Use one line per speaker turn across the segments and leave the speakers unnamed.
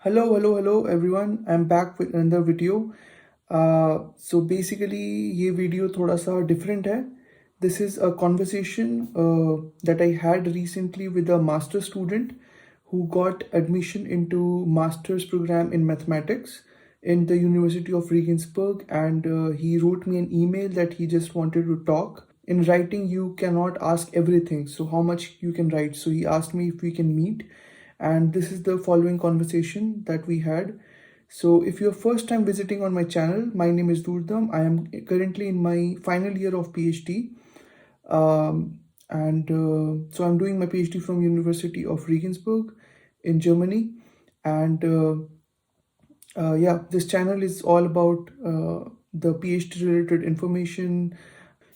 Hello everyone. I'm back with another video. So basically ये video थोड़ा सा different है. This is a conversation that I had recently with a master student who got admission into master's program in mathematics in the University of Regensburg, and he wrote me an email that he just wanted to talk. In writing, you cannot ask everything. So how much you can write? So he asked me if we can meet, and this is the following conversation that we had. So if you're first time visiting on my channel, my name is Durdam. I am currently in my final year of PhD. And so I'm doing my PhD from University of Regensburg in Germany. And yeah, this channel is all about the PhD related information.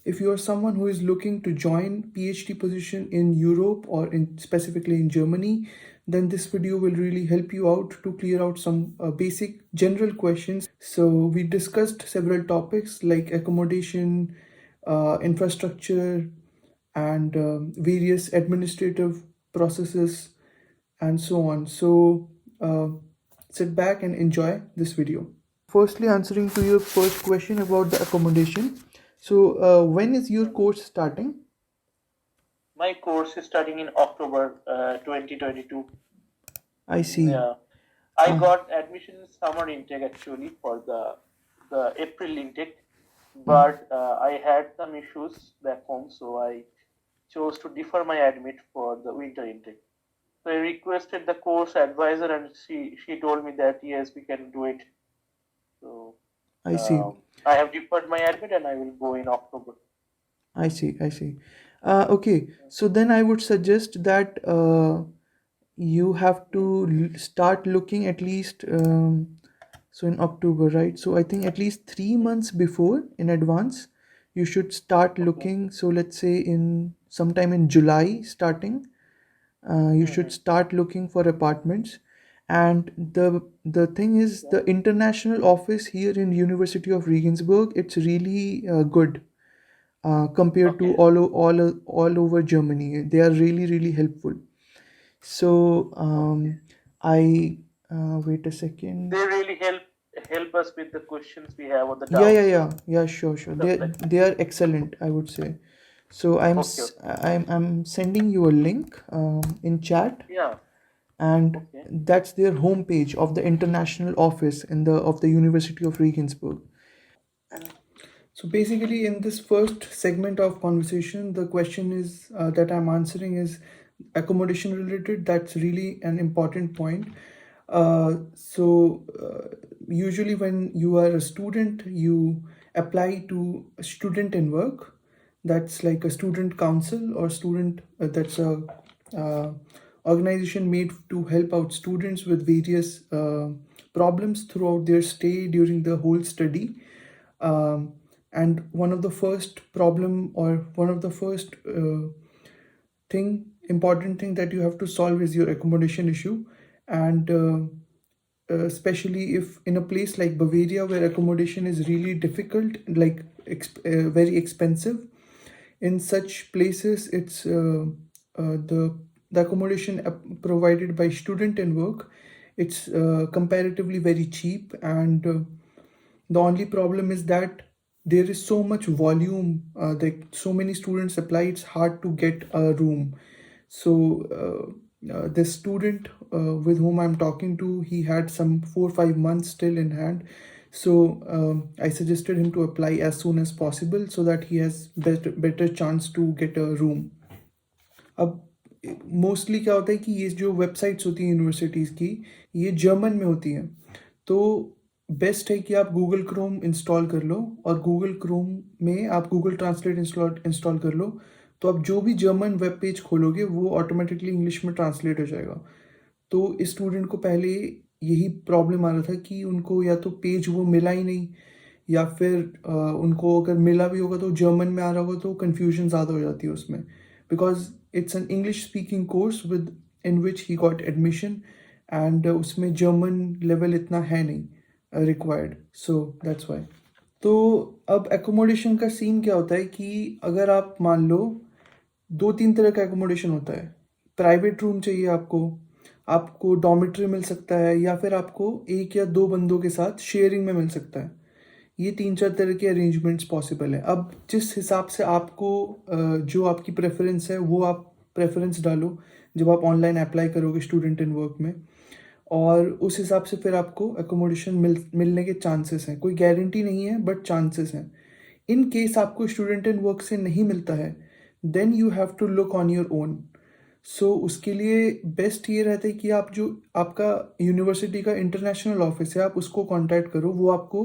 If you are someone who is looking to join PhD position in Europe or in specifically in Germany, then this video will really help you out to clear out some basic general questions. So we discussed several topics like accommodation, infrastructure, and various administrative processes and so on. So sit back and enjoy this video. Firstly, answering to your first question about the accommodation. So, when is your course starting?
My course is starting in October 2022.
I see.
Yeah, I got admission in summer intake actually for the April intake, but I had some issues back home, so I chose to defer my admit for the winter intake. So I requested the course advisor, and she told me that yes, we can do it. So
I see.
I have deferred my admit, and I will go in October.
I see. I see. Okay. So then I would suggest that you have to start looking at least so in October, right? So I think at least 3 months before in advance, you should start looking. So let's say in sometime in July starting, you should start looking for apartments. And the thing is, the international office here in University of Regensburg, it's really good compared to
Okay.
all over Germany. They are really helpful. So I wait a second.
They really help us with the questions we have or the
Yeah,
doubts.
sure.
Stuff like
They are excellent, I would say. So
okay.
I'm sending you a link in chat,
Yeah.
and
Okay.
that's their homepage of the international office in the of the University of Regensburg. So basically, in this first segment of conversation, the question is that I'm answering is accommodation related. That's really an important point. Usually, when you are a student, you apply to student in work. That's like a student council or student. That's a uh, organization made to help out students with various problems throughout their stay during the whole study. And one of the first problem or one of the first thing important thing that you have to solve is your accommodation issue. And especially if in a place like Bavaria where accommodation is really difficult, like very expensive, in such places it's the accommodation provided by student and work, it's comparatively very cheap. And the only problem is that there is so much volume, like so many students apply, it's hard to get a room. So this student with whom I'm talking to, he had some 4 or 5 months still in hand. So I suggested him to apply as soon as possible so that he has better chance to get a room. अब mostly क्या होता है कि ये जो websites होती हैं universities की, ये जर्मन में होती हैं। तो बेस्ट है कि आप गूगल क्रोम इंस्टॉल कर लो, और गूगल क्रोम में आप गूगल ट्रांसलेट इंस्टॉल कर लो। तो आप जो भी जर्मन वेब पेज खोलोगे वो ऑटोमेटिकली इंग्लिश में ट्रांसलेट हो जाएगा। तो इस स्टूडेंट को पहले यही प्रॉब्लम आ रहा था कि उनको या तो पेज वो मिला ही नहीं, या फिर उनको अगर मिला भी होगा तो जर्मन में आ रहा होगा, तो कन्फ्यूजन ज़्यादा हो जाती है उसमें, because it's an English speaking course with in which he got admission, and उसमें जर्मन लेवल इतना है नहीं रिक्वायर्ड, सो दैट्स वाई। तो अब एकोमोडेशन का सीन क्या होता है कि अगर आप मान लो, 2-3 तरह का एकोमोडेशन होता है। प्राइवेट रूम चाहिए आपको, आपको डॉर्मेट्री मिल सकता है, या फिर आपको एक या दो बंदों के साथ शेयरिंग में मिल सकता है। ये 3-4 तरह के अरेंजमेंट्स पॉसिबल है। अब जिस हिसाब से आपको जो आपकी प्रेफ़रेंस है वो आप प्रेफ़रेंस डालो जब आप ऑनलाइन अप्लाई करोगे स्टूडेंट इन वर्क में, और उस हिसाब से फिर आपको अकोमोडेशन मिलने के चांसेस हैं। कोई गारंटी नहीं है बट चांसेस हैं। इन केस आपको स्टूडेंट इन वर्क से नहीं मिलता है, then you have to look on your own. So उसके लिए बेस्ट ये रहता है कि आप जो आपका यूनिवर्सिटी का इंटरनेशनल ऑफिस है आप उसको कांटेक्ट करो। वो आपको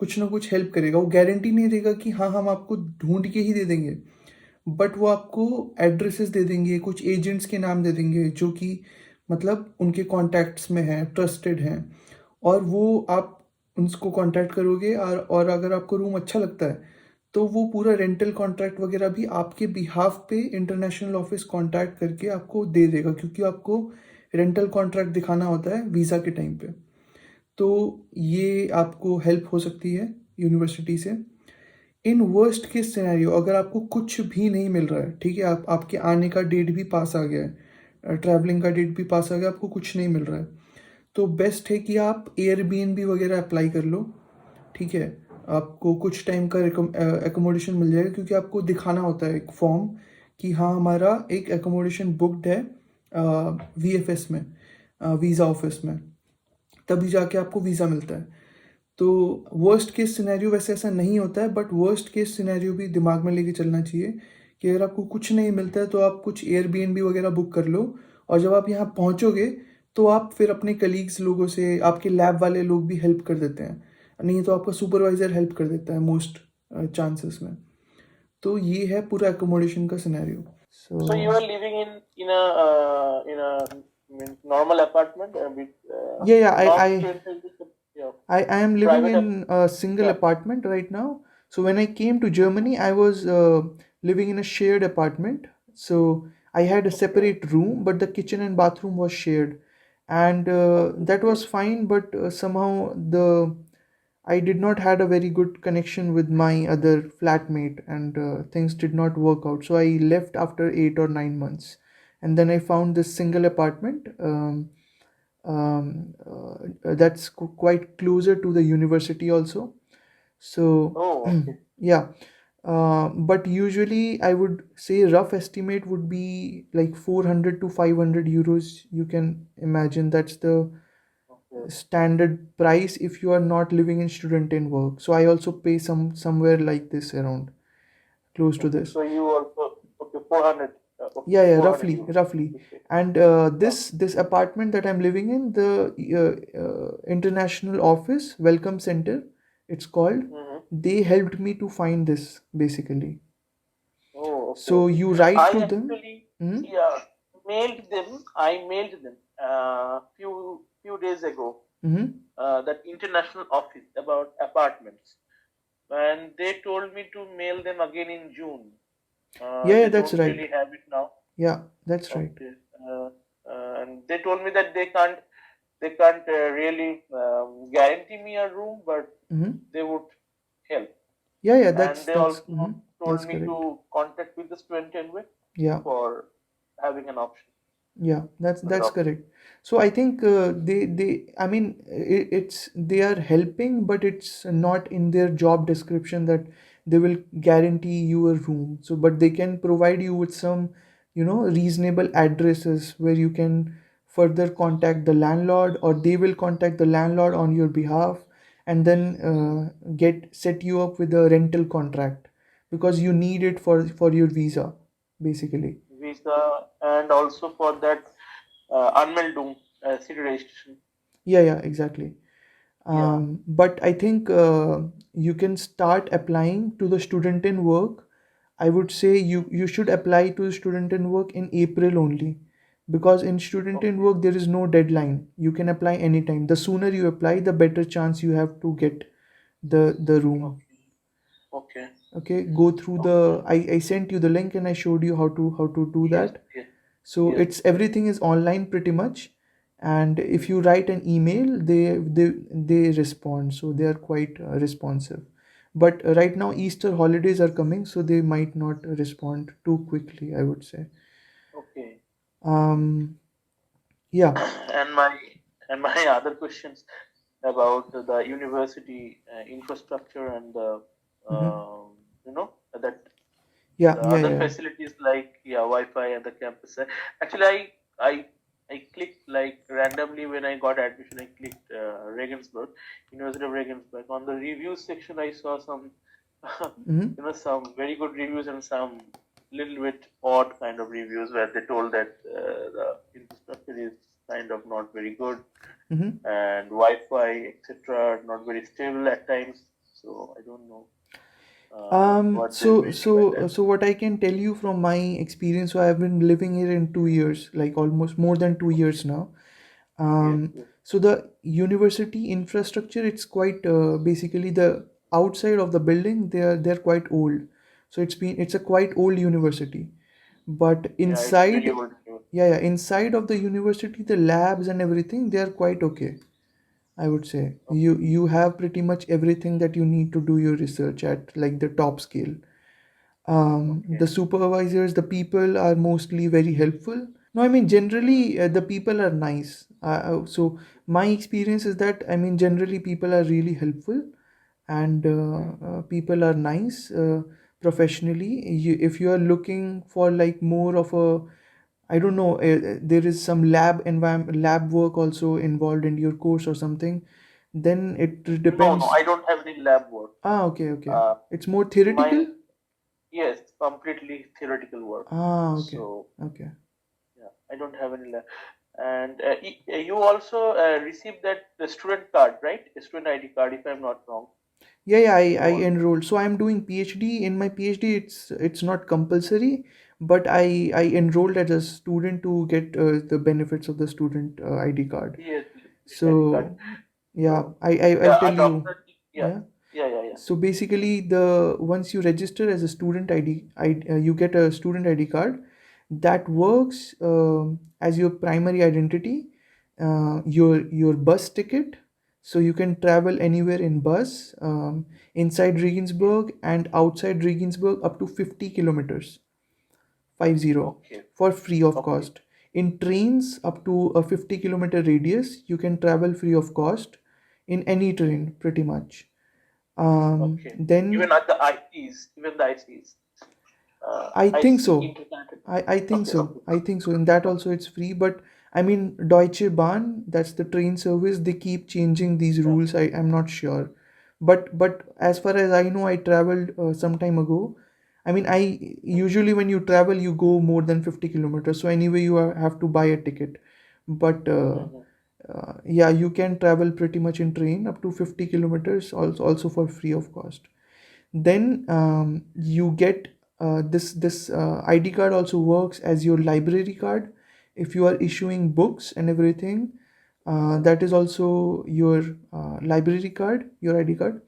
कुछ ना कुछ हेल्प करेगा। वो गारंटी नहीं देगा कि हाँ हम आपको ढूंढ के ही दे देंगे, बट वो आपको एड्रेसेस दे देंगे, कुछ एजेंट्स के नाम दे देंगे जो कि मतलब उनके कॉन्टैक्ट्स में हैं, ट्रस्टेड हैं, और वो आप उनको कांटेक्ट करोगे, और अगर आपको रूम अच्छा लगता है तो वो पूरा रेंटल कॉन्ट्रैक्ट वगैरह भी आपके बिहाफ पे इंटरनेशनल ऑफिस कांटेक्ट करके आपको दे देगा, क्योंकि आपको रेंटल कॉन्ट्रैक्ट दिखाना होता है वीज़ा के टाइम पे। तो ये आपको हेल्प हो सकती है यूनिवर्सिटी से। इन वर्स्ट केस सिनेरियो अगर आपको कुछ भी नहीं मिल रहा है, ठीक है, आप आपके आने का डेट भी पास आ गया है, ट्रैवलिंग का डेट भी पास आ गया, आपको कुछ नहीं मिल रहा है, तो बेस्ट है कि आप एयरबीएनबी वगैरह अप्लाई कर लो। ठीक है, आपको कुछ टाइम का एकोमोडेशन मिल जाएगा, क्योंकि आपको दिखाना होता है एक फॉर्म कि हाँ हमारा एक एकोमोडेशन बुकड है वीएफएस में, वीज़ा ऑफिस में, तभी जाके आपको वीज़ा मिलता है। तो वर्स्ट केस सिनेरियो वैसे ऐसा नहीं होता है, बट वर्स्ट केस सिनेरियो भी दिमाग में लेके चलना चाहिए कि अगर आपको कुछ नहीं मिलता है तो आप कुछ एयरबीएनबी वगैरह बुक कर लो, और जब आप यहाँ पहुँचोगे तो आप फिर अपने कलीग्स लोगों से, आपके लैब वाले लोग भी हेल्प कर देते हैं, नहीं तो आपका सुपरवाइज़र हेल्प कर देता है मोस्ट चांसेस में। तो ये है पूरा एकोमोडेशन का scenario.
So you are living in a normal apartment with
Yeah,
not expensive, yeah,
I am living
private
in a single
yeah.
apartment right now. So when I came to Germany, I was living in a shared apartment. So I had a
Okay.
separate room, but the kitchen and bathroom was shared, and
Okay.
that was fine. But somehow the I did not had a very good connection with my other flatmate, and things did not work out. So I left after 8 or 9 months, and then I found this single apartment. That's quite closer to the university also. So
Oh, okay.
yeah, but usually I would say rough estimate would be like 400 to 500 euros. You can imagine that's the
Okay.
standard price if you are not living in student in work. So I also pay somewhere like this, around close to
Okay.
this.
So you also okay 400 okay
Yeah,
400
roughly,
euros.
roughly.
Okay.
And
Yeah.
this apartment that I'm living in, the international office welcome center, it's called.
Mm-hmm.
They helped me to find this basically.
Oh, okay,
So
okay.
you write
I
to them.
actually
Hmm.
yeah mailed them. I mailed them few days ago.
Hmm.
That international office about apartments, and they told me to mail them again in June.
Yeah, yeah,
They
that's
don't
right.
really have it now.
Yeah, that's right.
Okay. And they told me that they can't really guarantee me a room, but
Hmm.
they would help.
Yeah, yeah,
And they
hmm,
also
that's
told me
correct.
to contact with the student envoy
Yeah.
for having an option,
Yeah,
other
that's
option.
correct. So I think they I mean it's they are helping, but it's not in their job description that they will guarantee you a room. So but they can provide you with some, reasonable addresses where you can further contact the landlord, or they will contact the landlord on your behalf, and then get set you up with a rental contract, because you need it for your visa basically.
Visa and also for that Anmeldung city registration.
Yeah, exactly.
Yeah.
But I think you can start applying to the student in work. I would say you should apply to the student in work in April only, because in student in
Okay.
work there is no deadline. You can apply anytime. The sooner you apply, the better chance you have to get the room.
Okay. Okay.
Okay, go through
Okay.
I sent you the link and I showed you how to do
Yes.
that.
Yes.
So
Yes.
it's everything is online pretty much, and if you
Mm-hmm.
write an email, they respond, so they are quite responsive. But right now Easter holidays are coming, so they might not respond too quickly, I would say.
Okay.
um Yeah.
and my other questions about the university infrastructure and the
Mm-hmm.
that
Yeah,
the
yeah,
other
yeah.
facilities like Wi-Fi and the campus. Actually, I I clicked like randomly when I got admission. I clicked Regensburg, University of Regensburg. On the reviews section, I saw some
Mm-hmm.
some very good reviews and some little bit odd kind of reviews where they told that the infrastructure is kind of not very good
Mm-hmm.
and Wi-Fi etc. not very stable at times. So I don't know what they
So
meant by
so
that.
so what I can tell you from my experience, so I've been living here in 2 years, like almost more than 2 years now.
Yes, yes.
So the university infrastructure, it's quite basically the outside of the building. They're quite old, so it's a quite old university. But
Yeah, it's very
inside,
old news.
yeah, inside of the university, the labs and everything, they are quite okay. I would say you have pretty much everything that you need to do your research at like the top scale. The
Okay.
supervisors, the people are mostly very helpful. No, I mean generally the people are nice. So my experience is that, I mean, generally people are really helpful, and people are nice professionally. If you are looking for like more of a, I don't know, there is some lab work also involved in your course or something, then it
No, no,
depends.
I don't have any lab work.
Ah, okay, okay.
Uh,
It's more theoretical.
mine, yes, completely theoretical work.
Ah, okay,
So,
okay.
yeah, I don't have any lab. And you also received that the student card, right? A student ID card, if I'm not wrong.
Yeah, yeah, I
You also.
enrolled. So I'm doing PhD. In my PhD, it's not compulsory, but I enrolled as a student to get the benefits of the student ID card.
Yes, yes, student ID card.
So yeah,
So,
I'll
yeah,
tell you.
undoubtedly, yeah,
Yeah.
yeah, yeah, yeah.
So basically, the once you register as a student you get a student ID card that works as your primary identity, your bus ticket, so you can travel anywhere in bus, inside Regensburg and outside Regensburg up to 50 kilometers, 50,
Okay,
for free of
okay,
cost. In trains up to a 50-kilometer radius, you can travel free of cost in any train pretty much.
okay. Even
Then
at the ITs, even the ITs,
I think
IC
so.
interconnected.
I think
Okay,
so.
okay,
I think so. In that
okay.
also it's free, but I mean Deutsche Bahn, that's the train service. They keep changing these
Yeah.
rules. I'm not sure, but as far as I know, I traveled some time ago. I mean, I usually when you travel, you go more than 50 kilometers. So anyway, have to buy a ticket. But
Mm-hmm.
yeah, you can travel pretty much in train up to 50 kilometers, also for free of cost. Then you get this ID card also works as your library card. If you are issuing books and everything, that is also your library card, your ID card.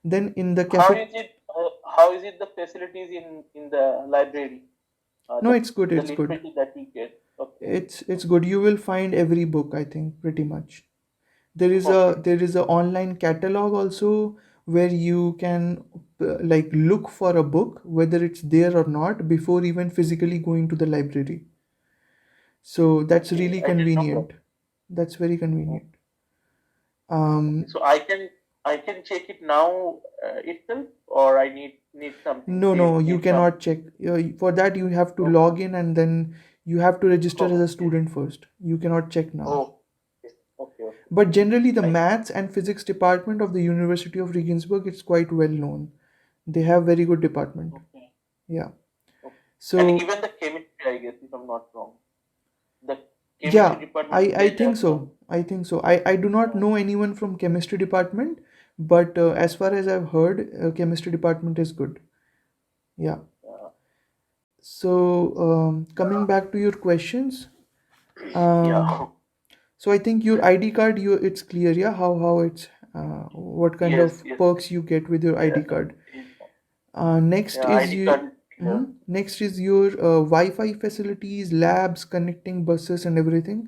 Then in the
How
cafe.
is it? How is it the facilities in the library?
No, it's good,
The
it's good.
literature that we get. Okay,
It's
okay,
good. You will find every book, I think, pretty much.
okay,
There is a online catalog also, where you can like look for a book whether it's there or not before even physically going to the library. So that's
okay.
really
I didn't know
convenient. That's very
that.
convenient.
Okay,
um
so I can check it now itself, or I need something
no,
say
no, you
need some.
cannot check. For that you have to
Okay,
log in, and then you have to register as a
okay,
student first. You cannot check now.
okay, okay, okay.
But generally the
Fine.
maths and physics department of the University of Regensburg, it's quite well known. They have very good department.
Okay,
Yeah.
okay. And
So
even the chemistry, I guess, if I'm not wrong, the chemistry
yeah,
department
I
they
think
have some.
so. I think so. I do not know anyone from chemistry department, but as far as I've heard, chemistry department is good. Yeah.
Uh,
So coming back to your questions,
yeah.
um, so I think your ID card, it's clear, yeah, how it's what kind
Yes,
of
yes.
perks you get with your
Yeah,
ID card.
it-
Next
yeah.
is
ID
you.
card is clear.
Mhm. Next is your Wi-Fi facilities, labs, connecting buses, and everything.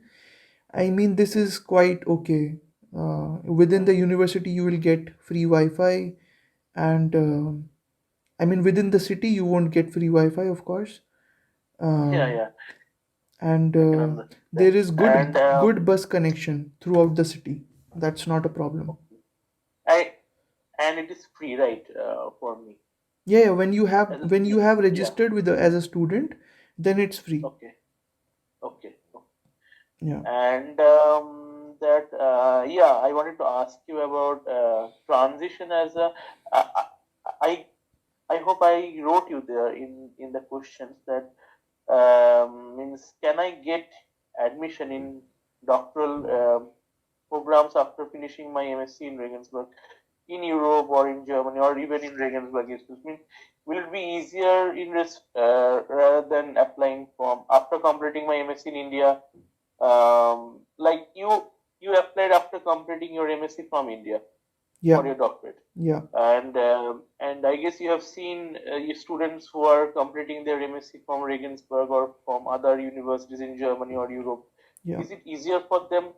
I mean, this is quite okay. Within the university, you will get free Wi-Fi, and I mean, within the city, you won't get free Wi-Fi, of course.
Yeah,
Um,
yeah.
and
I can understand.
there is
And
good bus connection throughout the city. That's not a problem.
okay. I and it is free, right? For me
Yeah, yeah, when
as a
when you
student.
have
Yeah.
registered with as a student, then it's free.
Okay. Okay.
Yeah.
And that yeah, I wanted to ask you about transition as a. I I hope I wrote you there in the questions that means can I get admission in doctoral programs after finishing my MSc in Regensburg in Europe or in Germany or even in Regensburg? Excuse me. Will it be easier rather than applying from after completing my MSc in India? Like you applied after completing your MSc from India
Yeah.
for your doctorate,
Yeah.
and I guess you have seen your students who are completing their MSc from Regensburg or from other universities in Germany or Europe.
Yeah.
Is it easier for them?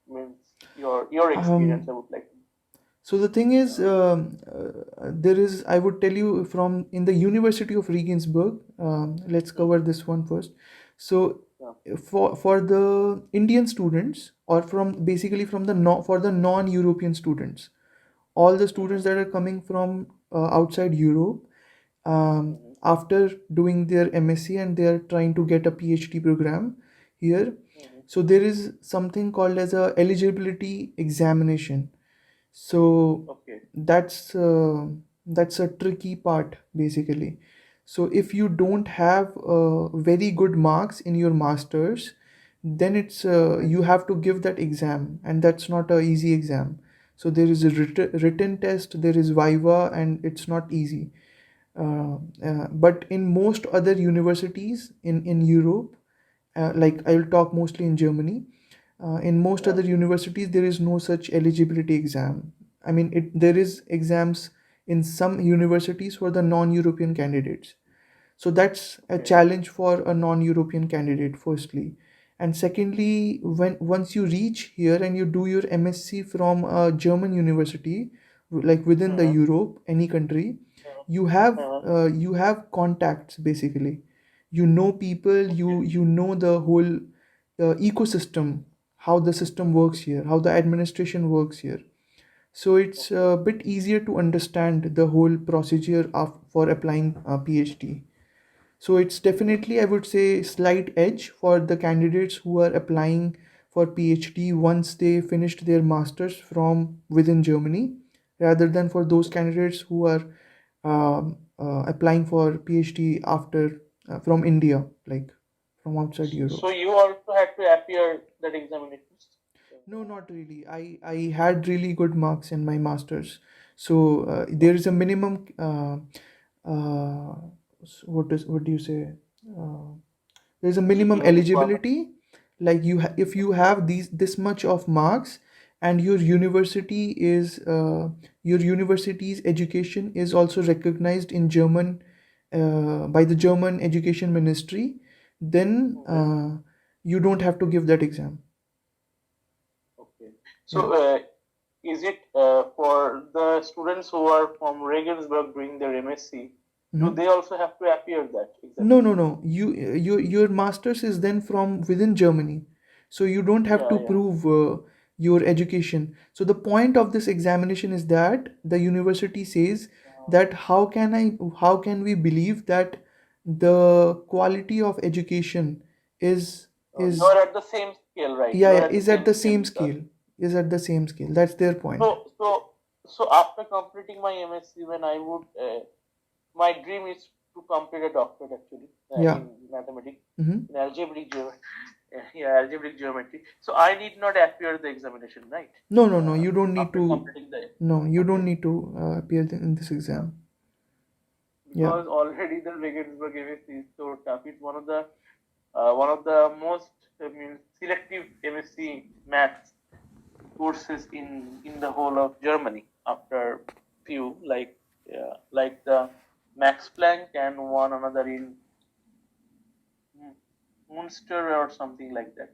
Means your experience,
um
I would like to.
So the thing is,
Uh,
there is, I would tell you, from in the University of Regensburg. Let's cover
mhm,
this one first. So,
yeah,
for the Indian students, or from basically from the no, for the non-European students, all the
mhm,
students that are coming from outside Europe,
mhm,
after doing their MSc and they are trying to get a PhD program here.
mhm.
So there is something called as a eligibility examination. So
Okay,
that's a tricky part basically. So if you don't have very good marks in your masters, then it's
okay,
you have to give that exam, and that's not a easy exam. So there is a written test, there is viva, and it's not easy. But in most other universities in Europe, like I'll talk mostly in Germany, in most
yeah,
other universities there is no such eligibility exam. I mean, there is exams in some universities for the non-European candidates. So that's a
okay,
challenge for a non-European candidate, firstly. And secondly, when once you reach here and you do your MSc from a German university, like within the
uh-huh,
Europe, any country,
uh-huh, uh-huh,
you have contacts basically. You know people,
okay,
you know the whole ecosystem, how the system works here, how the administration works here. So it's
okay,
a bit easier to understand the whole procedure for applying a PhD. So it's
okay,
definitely, I would say, slight edge for the candidates who are applying for PhD once they finished their masters from within Germany, rather than for those
okay.
candidates who are applying for PhD after from India, like from outside Europe.
So you also had to appear that examinations.
No, not really. I had really good marks in my masters. So there is
Okay.
a minimum. Uh, what do you say? Uh, there's a minimum
GPA requirement.
eligibility. Like if you have this much of marks, and your university's education is also recognized in German, by the German Education Ministry, then
Okay.
you don't have to give that exam.
Okay.
Yeah.
So, is it for the students who are from Regensburg doing their MSc, do
Mhm.
they also have to appear that
No, no,
examination?
no. Your master's is then from within Germany, so you don't have
Yeah,
to
yeah.
prove your education. So the point of this examination is that the university says
Uh,
that how can we believe that the quality of education
you
is
are at the same scale, right?
yeah,
You are
yeah,
at the
is at
same
the
scale
same
with us.
scale, is at the same scale. That's their point.
So after completing my MSc, when I would, my dream is to complete a doctorate actually
Yeah.
in mathematics,
Mm-hmm.
in algebraic geometry. Yeah, algebraic geometry. So I need not appear the examination, right?
No, no, no. You don't need
After
to.
completing the
No, you don't
okay,
need to appear in this
yeah,
exam. Yeah.
because already the Regensburg MSc is so tough. It's one of the most selective MSc maths courses in the whole of Germany. After few like the Max Planck and one another in Munster or something like that.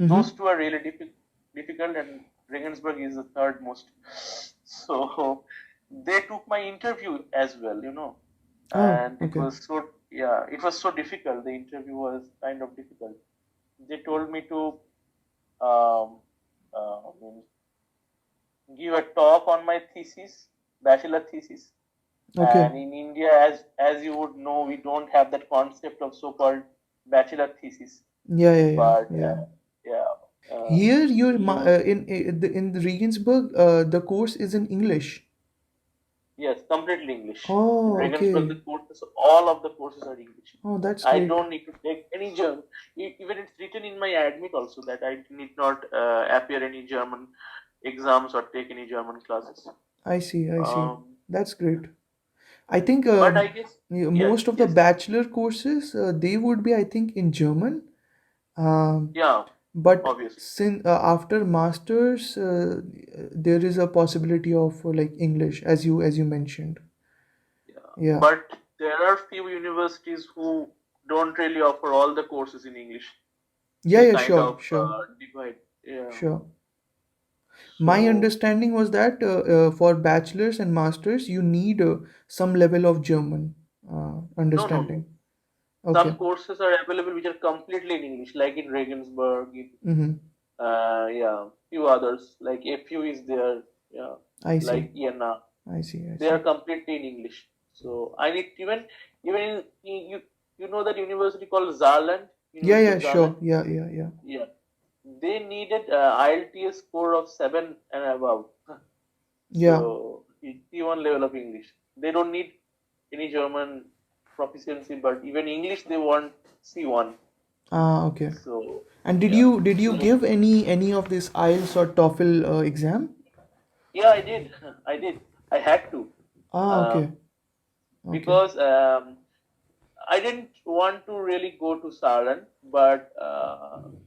Those
Mm-hmm.
two are really difficult, and Regensburg is the third most. So they took my interview as well,
Oh,
and it
okay.
was so yeah, it was so difficult. The interview was kind of difficult. they told me to um, means give a talk on my thesis, bachelor thesis.
Okay.
And in India, as you would know, we don't have that concept of so-called bachelor thesis.
Yeah, yeah, yeah,
But
yeah.
yeah,
Here,
you
in the Regensburg, the course is in English.
yes, completely English. In
Oh,
Regensburg, the
okay.
courses, all of the courses are English.
Oh, that's
I
great.
don't need to take any German. Even it's written in my admit also that I need not appear any German exams or take any German classes.
I see, I see.
Um,
That's great. I think
but I guess yes,
most of the
yes,
bachelor courses they would be, I think, in German. Um,
yeah,
but
obviously,
since after masters, there is a possibility of like English, as you mentioned.
yeah.
Yeah,
But there are few universities who don't really offer all the courses in English.
yeah,
They
yeah.
kind
Sure,
of
sure,
divide. Yeah.
sure. My
So
understanding was that for bachelors and masters, you need some level of German
no, no, no.
understanding.
Some
Okay.
courses are available which are completely in English, like in Regensburg, in
Mm-hmm.
yeah, few others like FU is there, yeah,
I see.
like Iena.
I see. I
They are
see.
completely in English. So I need even you know that university called Saarland,
Yeah,
University of
yeah,
Saarland.
sure. Yeah, yeah, yeah.
Yeah, they needed IELTS score of 7 and above.
Yeah.
So T1 level of English. They don't need any German proficiency, but even English they want C1.
Ah, okay.
So
And did
yeah,
you
so
give any of this IELTS or TOEFL exam?
yeah, I did, I did, I had to,
Ah, okay.
um,
Okay.
because I didn't want to really go to Saran, but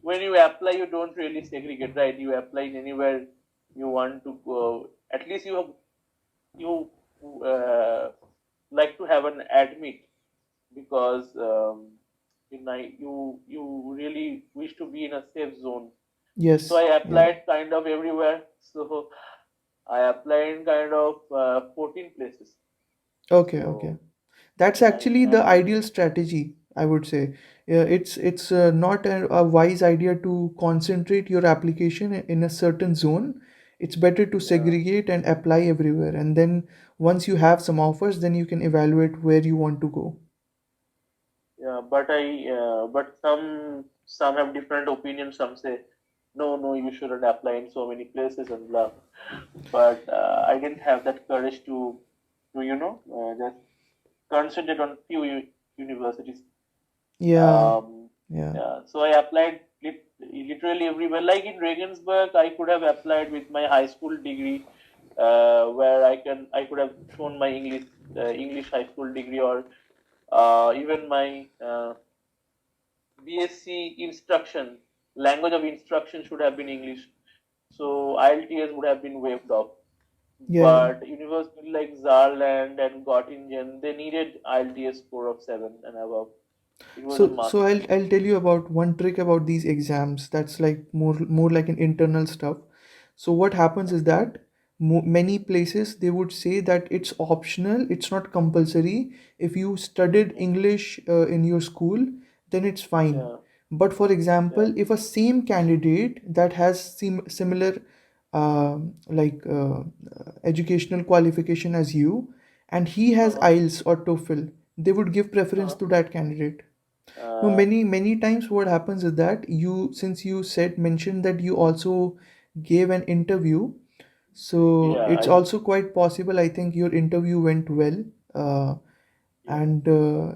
when you apply, you don't really segregate, right? You apply in anywhere you want to go. At least you like to have an admit because you really wish to be in a safe zone. So
Yes.
I
Yeah.
applied kind of everywhere. So I applied in kind of 14 places.
Okay, okay.
So
That's
and
actually the
and
ideal strategy, I would say. Yeah, it's not a wise idea to concentrate your application in a certain zone. It's better to
yeah.
segregate and apply everywhere. And then once you have some offers, then you can evaluate where you want to go.
Yeah, but some have different opinions. Some say, no, no, you shouldn't apply in so many places and blah. But I didn't have that courage to just concentrate on few universities.
Yeah,
Um,
yeah,
yeah, so I applied literally everywhere. Like in Regensburg, I could have applied with my high school degree, where I could have shown my English high school degree or even my BSc instruction, language of instruction should have been English. So IELTS would have been waived off.
yeah, yeah.
But universities like Saarland and Göttingen, they needed IELTS score of 7 and above. It was a
So
must.
I'll tell you about one trick about these exams that's like more like an internal stuff. So what happens is that many places they would say that it's optional, it's not compulsory. If you studied
Mhm.
English in your school, then it's fine.
Yeah,
But for
yeah,
example, if a same candidate that has similar educational qualification as you, and he has
uh-huh,
IELTS or TOEFL, they would give preference
uh-huh.
to that candidate. No,
Uh,
many times what happens is that you, since you said mentioned that you also gave an interview, so
yeah,
it's
I did.
also quite possible. I think your interview went well, uh,
Yeah,
and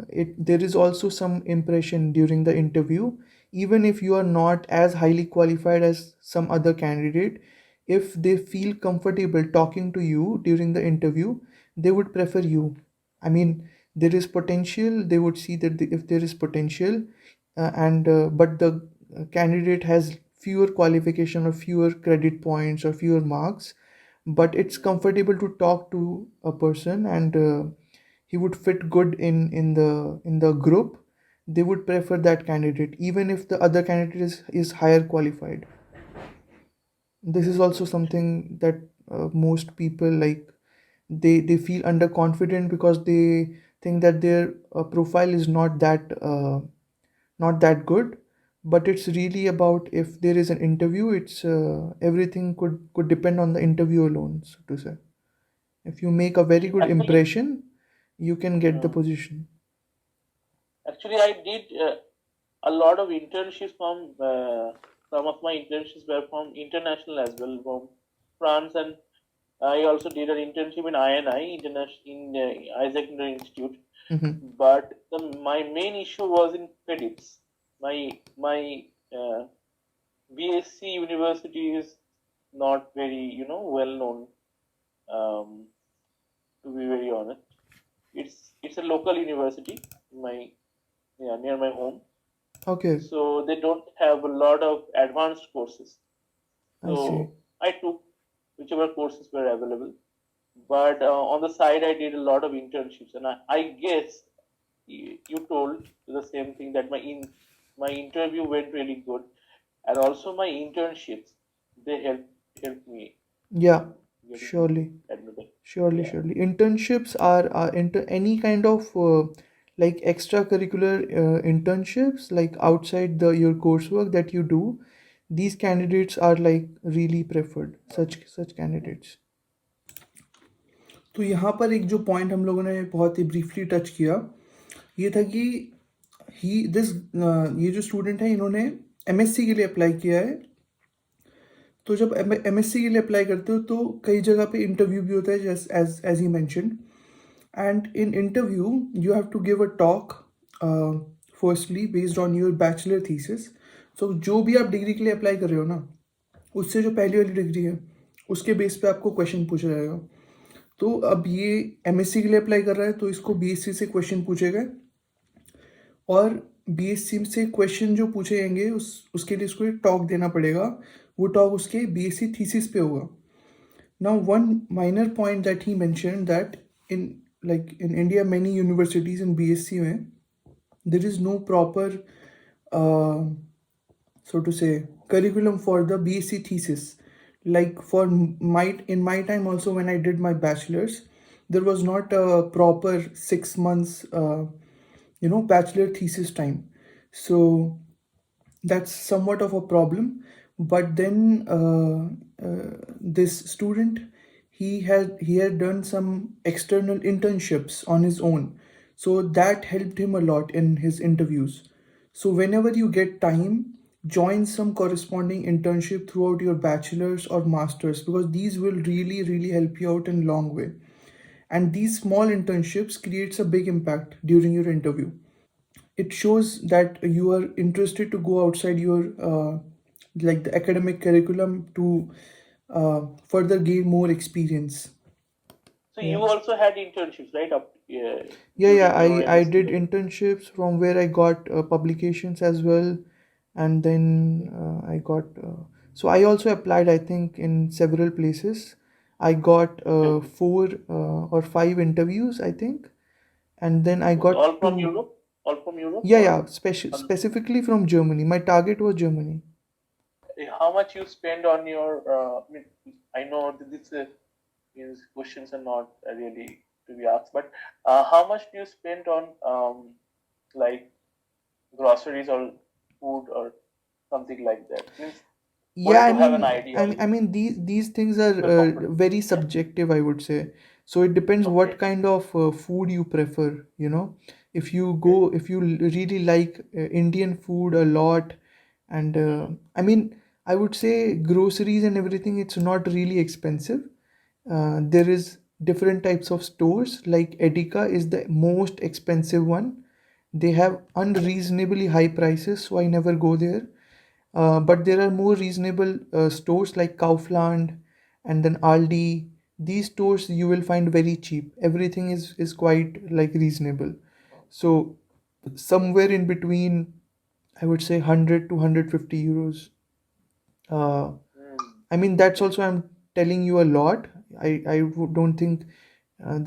it there is also some impression during the interview. Even if you are not as highly qualified as some other candidate, if they feel comfortable talking to you during the interview, they would prefer you. I mean, there is potential. They would see that if there is potential, and but the candidate has fewer qualification or fewer credit points or fewer marks, but it's
mm,
comfortable to talk to a person, and he would fit good in the group. They would prefer that candidate even if the other candidate is higher qualified. This is also
mm,
something that most people like. They feel underconfident because they think that their profile is not that good, but it's really about if there is an interview, it's everything could depend on the interview alone, so to say. If you make a very good
Actually,
impression, you can get the
uh,
position.
actually, I did a lot of internships from some of my internships were from international as well, from France, and I also did an internship in INI, International in Isaac Newton Institute.
Mm-hmm.
But my main issue was in credits. My BSc university is not very well known. Um, to be very honest, it's a local university in my near my home,
Okay,
so they don't have a lot of advanced courses.
I see.
So I took whichever courses were available. But on the side, I did a lot of internships, and I guess you told the same thing that my interview went really good, and also my internships they helped me
Yeah,
in getting
surely.
admitted.
Surely,
Yeah.
surely. Internships are into any kind of like extracurricular internships, like outside the your coursework that you do. These candidates are like really preferred. Such candidates.
तो यहाँ पर एक जो point हम लोगों ने बहुत ही briefly touch किया, ये था कि ही दिस ये जो स्टूडेंट है इन्होंने एमएससी के लिए अप्लाई किया है। तो जब एमएससी के लिए अप्लाई करते हो तो कई जगह पे इंटरव्यू भी होता है, just as he mentioned. And in interview you have to give a talk firstly based on your bachelor thesis. So जो भी आप डिग्री के लिए अप्लाई कर रहे हो ना, उससे जो पहली वाली डिग्री है उसके बेस पे आपको क्वेश्चन पूछा जाएगा। तो अब ये एमएससी के लिए अप्लाई कर रहा है तो इसको बीएससी से क्वेश्चन पूछे गए, और बीएससी से क्वेश्चन जो पूछे जाएंगे उसके लिए उसको एक टॉक देना पड़ेगा। वो टॉक उसके बीएससी थीसिस पे होगा। Now one minor point that he mention that in like in India many universities in BSc में there is no proper uh, so to say curriculum for the BSc thesis. Like for my in my time also, when I did my bachelor's, there was not a proper 6 months bachelor thesis time. So that's somewhat of a problem. But then this student, he had done some external internships on his own, so that helped him a lot in his interviews. So whenever you get time, join some corresponding internship throughout your bachelor's or master's, because these will really really help you out in long way. And these small internships creates a big impact during your interview. It shows that you are interested to go outside your like the academic curriculum to further gain more experience.
So
Yeah.
you also had internships, right? Up
Yeah,
during your
I
MSc
did
level.
internships from where I got publications as well, and then I got. So I also applied, I think, in several places. I got
Okay, okay,
four or five interviews, I think, and then I
okay.
got
All from
two.
Europe, all from Europe,
Yeah,
or
yeah, specifically from Germany. My target was Germany.
how much you spend on your? I know that this means questions are not really to be asked, but how much do you spend on like groceries or food or something like that? Means for
Yeah,
you to have an idea of
I mean these things are
your comfort.
very
Yeah.
subjective, I would say. So it depends what
Okay.
kind of food you prefer, you know.
Okay.
If you really like Indian food a lot, and
Mm-hmm.
I mean, I would say groceries and everything, it's not really expensive. There is different types of stores, like Edika is the most expensive one. They have unreasonably high prices, so I never go there. But there are more reasonable stores like Kaufland and then Aldi. These stores you will find very cheap. Everything is quite like reasonable. So somewhere in between, I would say 100 to 150 euros. Uh, I mean that's
Okay.
also I'm telling you a lot. Don't think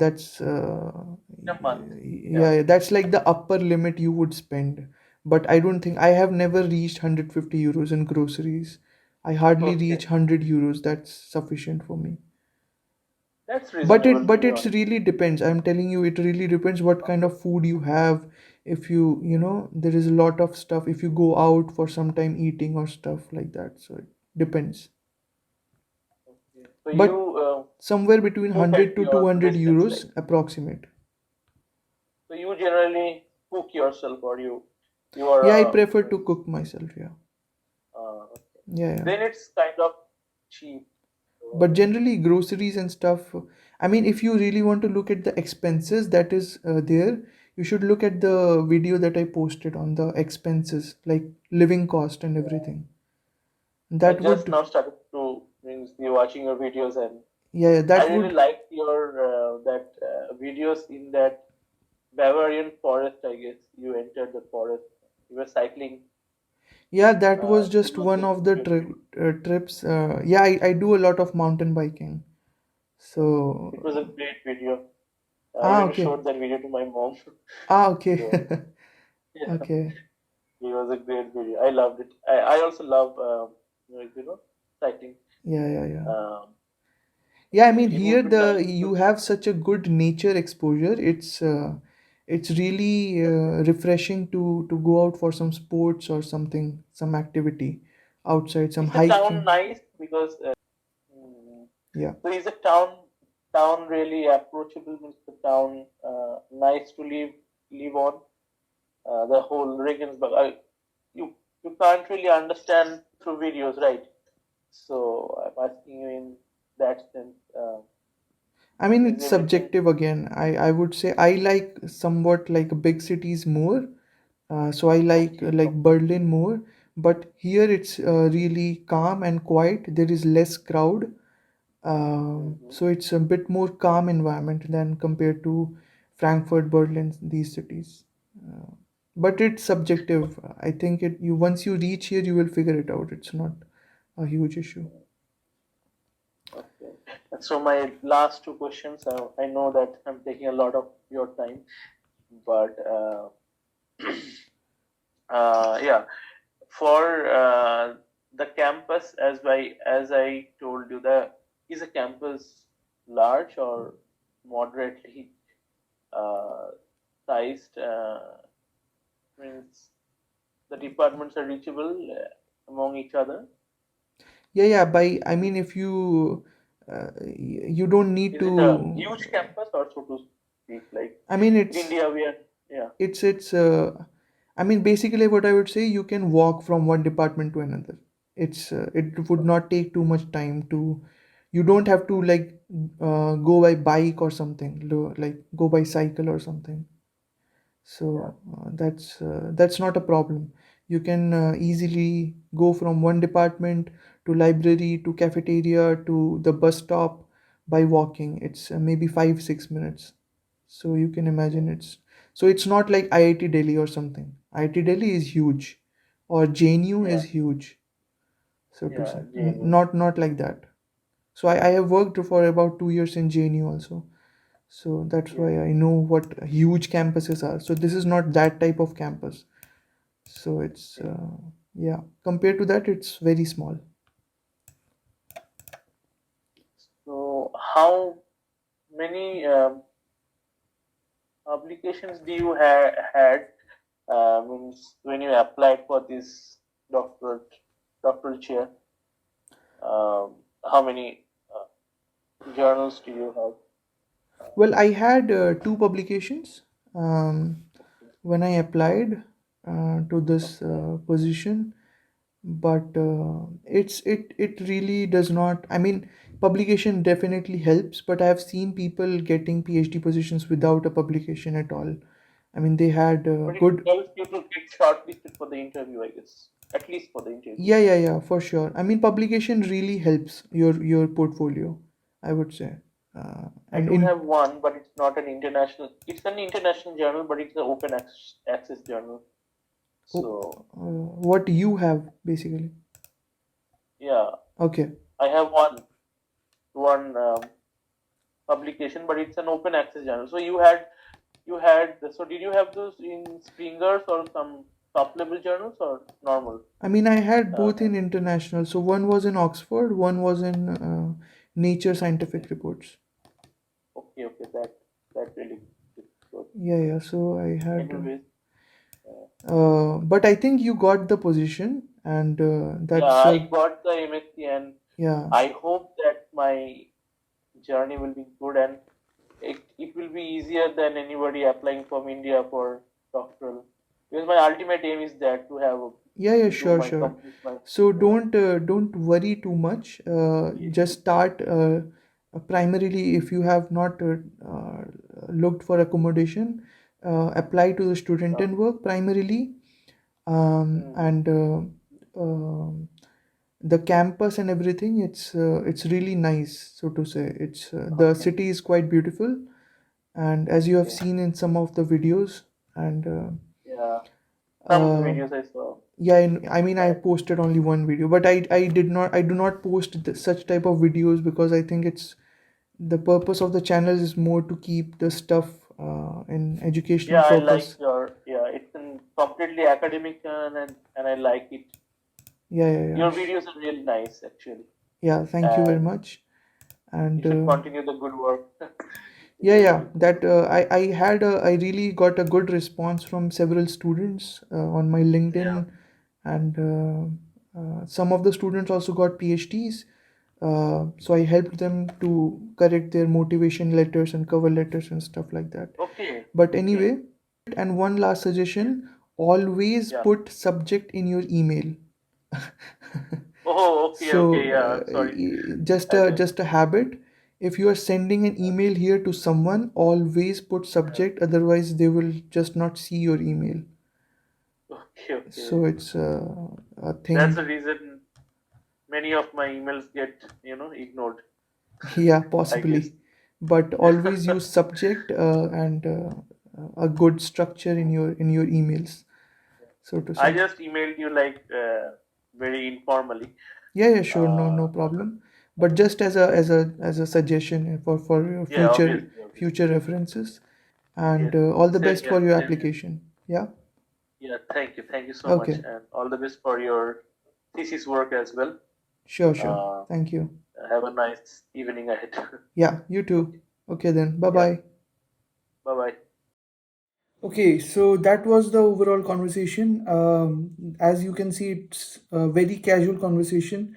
that's
In a month. Yeah.
yeah, that's like the upper limit you would spend. But I don't think I have never reached 150 euros in groceries. I hardly reach
Okay.
100 euros. That's sufficient for me.
That's
But
reasonable to
but
be
it's
honest.
really depends. I'm telling you, it really depends what kind of food you have.
if you know, there is a lot of stuff if you go out for some time eating or stuff like that, so it depends.
Okay. So
But
you
somewhere between
cook at
100 to
your
200
distance,
euros
like.
approximate.
So you generally cook yourself, or you are
Yeah, I prefer to
means,
cook myself, yeah.
okay.
Yeah, yeah.
Then it's kind of cheap.
But
So,
generally groceries and stuff, I mean, if you really want to look at the expenses that is there, you should look at the video that I posted on the expenses, like living cost and
yeah.
everything.
I
That
just
would,
now started to means be watching your videos, and
yeah, yeah,
I
that
really
would,
liked your that videos in that Bavarian forest. I guess you entered the forest. You were cycling.
yeah, that was
It
just
was
one
so
of the
beautiful.
trips. Yeah, I do a lot of mountain biking.
It was a
So,
great video. I
ah,
even
okay.
showed that video to my mom.
Ah, okay.
So yeah,
Okay.
it was a great video. I loved it. I also love cycling.
Yeah, yeah, yeah.
Um,
Yeah, I mean,
it
here
would be
the
nice
you
to.
have such a good nature exposure. It's really refreshing to go out for some sports or something, some activity outside, some
Is the town
hiking.
nice? Because mm,
Yeah.
so is the town really approachable? Means the town nice to live on? The whole Regensburg. You can't really understand through videos, right? So I'm asking you in that sense.
I mean,
Is
it's
everything
subjective again. I would say I like somewhat like big cities more. So I
okay?
like Berlin more. But here it's really calm and quiet. There is less crowd.
Mm-hmm.
So it's a bit more calm environment than compared to Frankfurt, Berlin, these cities. Uh, but it's subjective. I think it you once you reach here, you will figure it out. It's not a huge issue.
Okay. And so my last two questions. I know that I'm taking a lot of your time, but yeah, for the campus, as I told you, the is a campus large or moderately uh, sized? Means the departments are reachable among each other.
Yeah, yeah. By I mean, if you don't need
Is it a
to.
huge campus, or so to speak, like
I mean,
India? We are, yeah,
it's I mean, basically what I would say, you can walk from one department to another. It would not take too much time to, you don't have to like go by bike or something, like go by cycle or something.
yeah,
So that's not a problem. You can easily go from one department to library to cafeteria to the bus stop by walking. It's maybe 5 6 minutes. So you can
yeah,
imagine it's not like IIT Delhi or something. IIT Delhi is huge, or JNU
yeah,
is huge, so to
yeah,
say.
Jane.
Not like that. So I have worked for about 2 years in JNU also. So that's
Yeah,
why I know what huge campuses are. So this is not that type of campus. So it's
yeah.
yeah, compared to that, it's very small.
So how many applications do you had means when you applied for this doctoral chair? Um, how many journals do you have?
Well, I had two publications um, when I applied to this
Okay.
position, but it really does not. I mean, publication definitely helps, but I have seen people getting PhD positions without a publication at all. I mean, they had
But it
good.
helps you to get shortlisted for the interview, I guess. At least for the interview.
Yeah, yeah, yeah, for sure. I mean, publication really helps your portfolio, I would say.
I
And
do
in
have one, but it's not an international. It's an international journal, but it's an open access journal. So
what you have basically.
yeah,
Okay.
I have one publication, but it's an open access journal. So you had. So did you have those in Springers or some top level journals or normal?
I mean, I had
Uh,
both in international. So one was in Oxford, one was in Nature
okay,
Scientific Reports.
okay. That really is good.
Yeah, yeah. So I had.
Anyways.
But I think you got the position, and that's
Yeah, I got the MSc, and
yeah.
I hope that my journey will be good, and it will be easier than anybody applying from India for doctoral. Because my ultimate aim is that to have
Yeah,
to do
sure,
my
sure.
complete my
So don't worry too much. Just start primarily if you have not looked for accommodation, apply to the student and work primarily, and the campus and everything. It's really nice, so to say. It's the
Okay.
city is quite beautiful, and as you have
Okay.
seen in some of the videos, and
Yeah, some of the
uh,
videos I saw.
yeah, I mean, I
Right.
posted only one video, but I do not post such type of videos because I think it's the purpose of the channel is more to keep the stuff in educational
Yeah, I like
purpose.
your, yeah, it's an completely academic and I like it.
Yeah, yeah, yeah.
Your videos are really nice actually,
Yeah, thank you very
and
much.
you
And
should continue the good work.
yeah,
You're
yeah,
doing.
that I really got a good response from several students on my
Yeah.
LinkedIn, and some of the students also got PhDs. So I helped them to correct their motivation letters and cover letters and stuff like that.
Okay.
But
Okay.
anyway, and one last
Yes.
suggestion: always
Yeah.
put subject in your email.
Oh, okay.
So
Okay. Yeah. I'm sorry. I didn't.
just a habit. If you are sending an email here to someone, always put
Yeah.
subject, otherwise they will just not see your email.
Okay. Okay.
So it's a
That's the
thing.
reason many of my emails get, ignored,
Yeah,
I guess.
possibly. But always use subject and a good structure in your emails, so to
I
say.
just emailed you like very informally.
Yeah, yeah, sure,
Uh,
no problem. But just as a suggestion for your
yeah,
future
obviously, obviously.
future references, and
Yes.
all the
Same
best for
here.
your
Same here.
application. Yeah.
Yeah. Thank you so much,
Okay.
and all the best for your thesis work as well.
Sure, sure.
Uh,
Thank you.
have a nice evening ahead.
Yeah, you too.
Okay.
Okay then. Bye
Yeah.
bye.
Bye bye.
Okay, so that was the overall conversation. As you can see, it's a very casual conversation.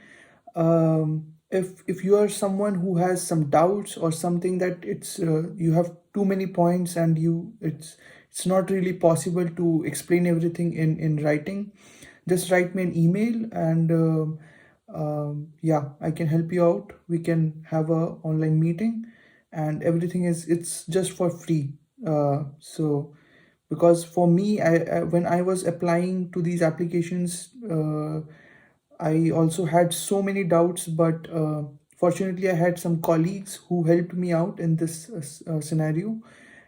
If you are someone who has some doubts or something that it's you have too many points and it's not really possible to explain everything in writing, just write me an email and yeah, I can help you out. We can have a online meeting, and everything is it's just for free. So because for me when I was applying to these applications, I also had so many doubts, but fortunately I had some colleagues who helped me out in this scenario.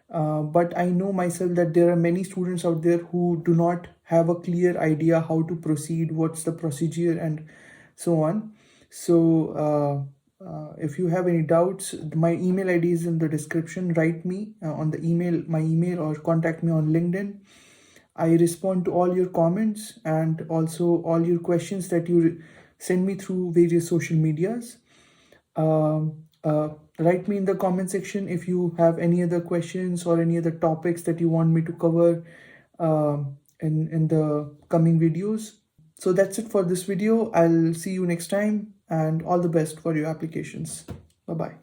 But I know myself that there are many students out there who do not have a clear idea how to proceed, what's the procedure, and so on. So if you have any doubts, my email ID is in the description. Write me on the email, my email, or contact me on LinkedIn. I respond to all your comments and also all your questions that you send me through various social medias. Write me in the comment section if you have any other questions or any other topics that you want me to cover in the coming videos. So that's it for this video. I'll see you next time, and all the best for your applications. Bye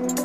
bye.